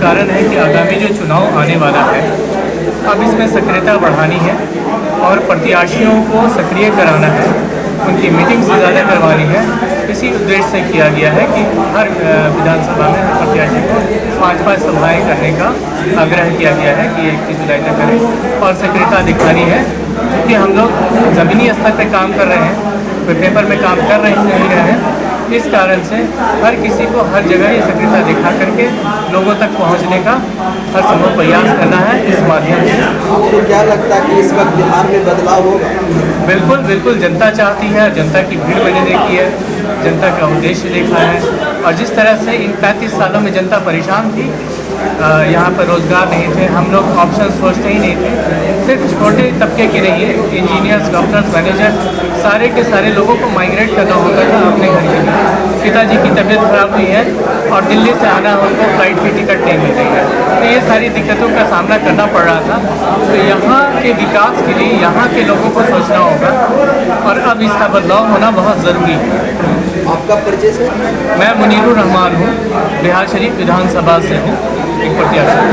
कारण है कि आगामी जो चुनाव आने वाला है, अब इसमें सक्रियता बढ़ानी है और प्रत्याशियों को सक्रिय कराना है, उनकी मीटिंग से ज़्यादा करवानी है। इसी उद्देश्य से किया गया है कि हर विधानसभा में हर प्रत्याशी को 5-5 सभाएँ करने का आग्रह किया गया है कि 21 जुलाई तक करें और सक्रियता दिखानी है, क्योंकि हम लोग ज़मीनी स्तर पर काम कर रहे हैं, कोई पेपर में काम कर नहीं रहे हैं। इस कारण से हर किसी को हर जगह ये सक्रियता दिखा करके लोगों तक पहुंचने का हर संभव प्रयास करना है। इस माध्यम से आपको क्या लगता है कि इस वक्त बिहार में बदलाव होगा? बिल्कुल बिल्कुल जनता चाहती है, जनता की भीड़ मैंने देखी है, जनता का उद्देश्य देखा है। और जिस तरह से इन 35 सालों में जनता परेशान थी, यहाँ पर रोज़गार नहीं थे, हम लोग ऑप्शन सोचते ही नहीं थे। सिर्फ छोटे तबके की नहीं है, इंजीनियर्स, डॉक्टर्स, मैनेजर्स, सारे के सारे लोगों को माइग्रेट करना होता था अपने घर के लिए। पिताजी की तबीयत खराब हुई है और दिल्ली से आना उनको फ्लाइट की टिकट नहीं मिल रही है, तो ये सारी दिक्कतों का सामना करना पड़ रहा था। तो यहाँ के विकास के लिए यहाँ के लोगों को सोचना होगा और अब इसका बदलाव होना बहुत ज़रूरी है। आपका परिचय से? मैं मुनीरुर रहमान हूँ, बिहार शरीफ विधानसभा से हूँ, एक प्रत्याशी।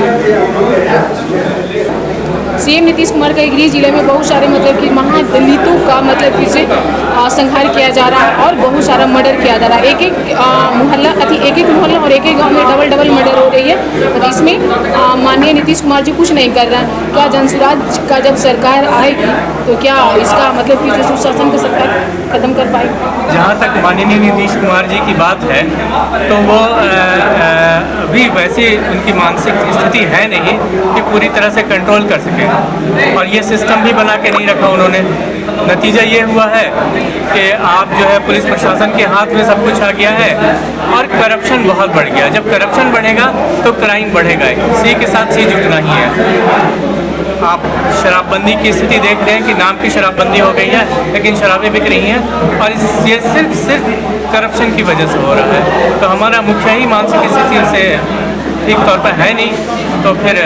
सीएम नीतीश कुमार का गृह जिले में बहुत सारे मतलब कि महादलितों का मतलब कि से संहार किया जा रहा है और बहुत सारा मर्डर किया जा रहा है। एक एक मोहल्ला और एक एक गांव में डबल मर्डर हो रही है। और इसमें माननीय नीतीश कुमार जी कुछ नहीं कर रहे हैं। क्या जनसुराज का जब सरकार आएगी तो क्या इसका मतलब कि जो सुशासन का सरकार खत्म कर पाएगी? जहाँ तक माननीय नीतीश कुमार जी की बात है तो वो अभी वैसे उनकी मानसिक स्थिति है नहीं कि पूरी तरह से कंट्रोल कर सके, और ये सिस्टम भी बना के नहीं रखा उन्होंने। नतीजा ये हुआ है कि आप जो है पुलिस प्रशासन के हाथ में सब कुछ आ गया है और करप्शन बहुत बढ़ गया। जब करप्शन बढ़ेगा तो क्राइम बढ़ेगा, सी के साथ सी जुटना ही है। आप शराबबंदी की स्थिति देख रहे हैं कि नाम की शराबबंदी हो गई है, लेकिन शराबें बिक रही हैं और ये सिर्फ करप्शन की वजह से हो रहा है। तो हमारा मुखिया ही मानसिक स्थिति से ठीक तौर पर है नहीं, तो फिर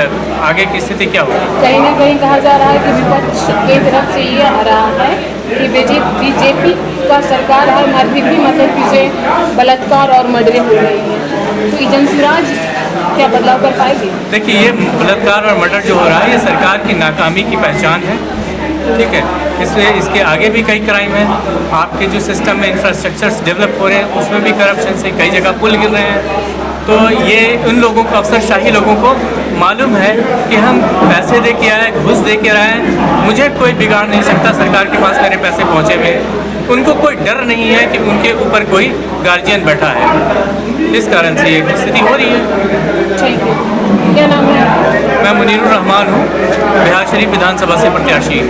आगे की स्थिति क्या होगी? कहीं ना कहीं कहा जा रहा है कि विपक्ष की तरफ से ये आ रहा है कि बीजेपी का सरकार है, मगर फिर भी मतलब कि से बलात्कार और मर्डरें हो रही हैं। तो जनसुराज क्या बदलाव कर पाएगी? देखिए, ये बलात्कार और मर्डर जो हो रहा है, ये सरकार की नाकामी की पहचान है, ठीक है। इसलिए इसके आगे भी कई क्राइम हैं। आपके जो सिस्टम में इंफ्रास्ट्रक्चर्स डेवलप हो रहे हैं उसमें भी करप्शन से कई जगह पुल गिर रहे हैं। तो ये उन लोगों को, अफसरशाही लोगों को मालूम है कि हम पैसे दे के आए, घूस दे के आए, मुझे कोई बिगाड़ नहीं सकता, सरकार के पास मेरे पैसे पहुँचे हुए हैं। उनको कोई डर नहीं है कि उनके ऊपर कोई गार्जियन बैठा है। इस कारण से ये स्थिति हो रही है। ठीक है, क्या नाम है? मैं मुनीरुर रहमान हूँ, बिहार शरीफ विधानसभा से प्रत्याशी।